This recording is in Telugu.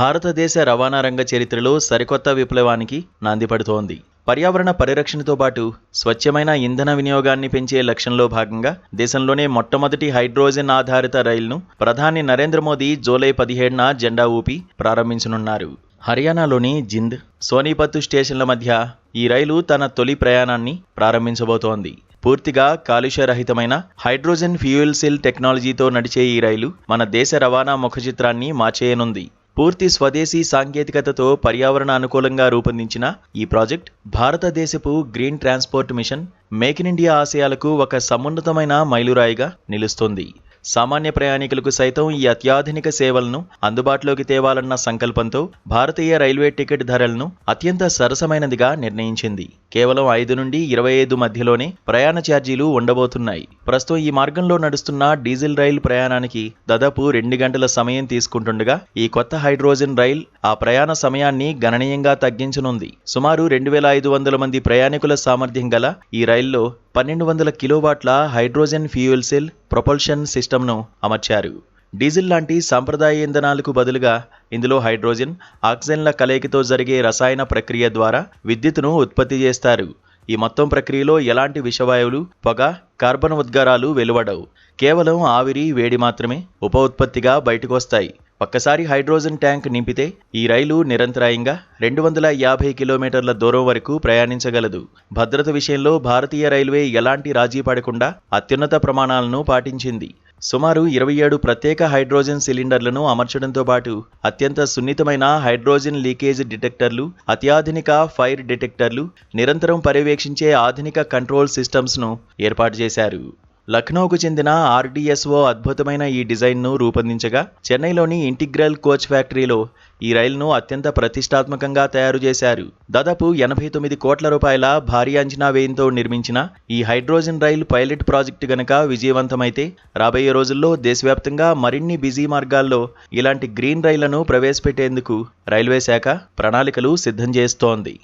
భారతదేశ రవాణా రంగ చరిత్రలో సరికొత్త విప్లవానికి నాంది పడుతోంది. పర్యావరణ పరిరక్షణతో పాటు స్వచ్ఛమైన ఇంధన వినియోగాన్ని పెంచే లక్ష్యంలో భాగంగా దేశంలోనే మొట్టమొదటి హైడ్రోజన్ ఆధారిత రైలును ప్రధాని నరేంద్ర మోదీ జూలై 17న జెండా ఊపి ప్రారంభించనున్నారు. హర్యానాలోని జింద్, సోనీపత్ స్టేషన్ల మధ్య ఈ రైలు తన తొలి ప్రయాణాన్ని ప్రారంభించబోతోంది. పూర్తిగా కాలుష్యరహితమైన హైడ్రోజన్ ఫ్యూయల్ సెల్ టెక్నాలజీతో నడిచే ఈ రైలు మన దేశ రవాణా ముఖచిత్రాన్ని మార్చేయనుంది. పూర్తి స్వదేశీ సాంకేతికతతో పర్యావరణ అనుకూలంగా రూపొందించిన ఈ ప్రాజెక్ట్ భారతదేశపు green transport mission make in India ఆశయాలకు ఒక సమున్నతమైన మైలురాయిగా నిలుస్తుంది. సామాన్య ప్రయాణికులకు సైతం ఈ అత్యాధునిక సేవలను అందుబాటులోకి తేవాలన్న సంకల్పంతో భారతీయ రైల్వే టికెట్ ధరలను అత్యంత సరసమైనదిగా నిర్ణయించింది. కేవలం 5 నుండి 25 మధ్యలోనే ప్రయాణ ఛార్జీలు ఉండబోతున్నాయి. ప్రస్తుతం ఈ మార్గంలో నడుస్తున్న డీజిల్ రైలు ప్రయాణానికి దాదాపు 2 గంటల సమయం తీసుకుంటుండగా ఈ కొత్త హైడ్రోజన్ రైల్ ఆ ప్రయాణ సమయాన్ని గణనీయంగా తగ్గించనుంది. సుమారు 2500 మంది ప్రయాణికుల సామర్థ్యం గల ఈ రైల్లో 1200 కిలోవాట్ల హైడ్రోజన్ ఫ్యూయల్ సెల్ ప్రొపల్షన్ సిస్టమ్ను అమర్చారు. డీజిల్ లాంటి సాంప్రదాయ ఇంధనాలకు బదులుగా ఇందులో హైడ్రోజన్, ఆక్సిజన్ల కలయికతో జరిగే రసాయన ప్రక్రియ ద్వారా విద్యుత్తును ఉత్పత్తి చేస్తారు. ఈ మొత్తం ప్రక్రియలో ఎలాంటి విషవాయువులు, పొగ, కార్బన్ ఉద్గారాలు వెలువడవు. కేవలం ఆవిరి, వేడి మాత్రమే ఉప ఉత్పత్తిగా బయటకొస్తాయి. ఒక్కసారి హైడ్రోజన్ ట్యాంక్ నింపితే ఈ రైలు నిరంతరాయంగా 250 కిలోమీటర్ల దూరం వరకు ప్రయాణించగలదు. భద్రత విషయంలో భారతీయ రైల్వే ఎలాంటి రాజీ పడకుండా అత్యున్నత ప్రమాణాలను పాటించింది. సుమారు 27 ప్రత్యేక హైడ్రోజన్ సిలిండర్లను అమర్చడంతో పాటు అత్యంత సున్నితమైన హైడ్రోజన్ లీకేజ్ డిటెక్టర్లు, అత్యాధునిక ఫైర్ డిటెక్టర్లు, నిరంతరం పర్యవేక్షించే ఆధునిక కంట్రోల్ సిస్టమ్స్ను ఏర్పాటు చేశారు. లక్నోకు చెందిన ఆర్డీఎస్ఓ అద్భుతమైన ఈ డిజైన్ను రూపొందించగా చెన్నైలోని ఇంటిగ్రల్ కోచ్ ఫ్యాక్టరీలో ఈ రైలును అత్యంత ప్రతిష్టాత్మకంగా తయారు చేశారు. దాదాపు 89 కోట్ల రూపాయల భారీ అంచనా వ్యయంతో నిర్మించిన ఈ హైడ్రోజన్ రైలు పైలట్ ప్రాజెక్టు గనక విజయవంతమైతే రాబోయే రోజుల్లో దేశవ్యాప్తంగా మరిన్ని బిజీ మార్గాల్లో ఇలాంటి గ్రీన్ రైళ్లను ప్రవేశపెట్టేందుకు రైల్వే శాఖ ప్రణాళికలు సిద్ధం చేస్తోంది.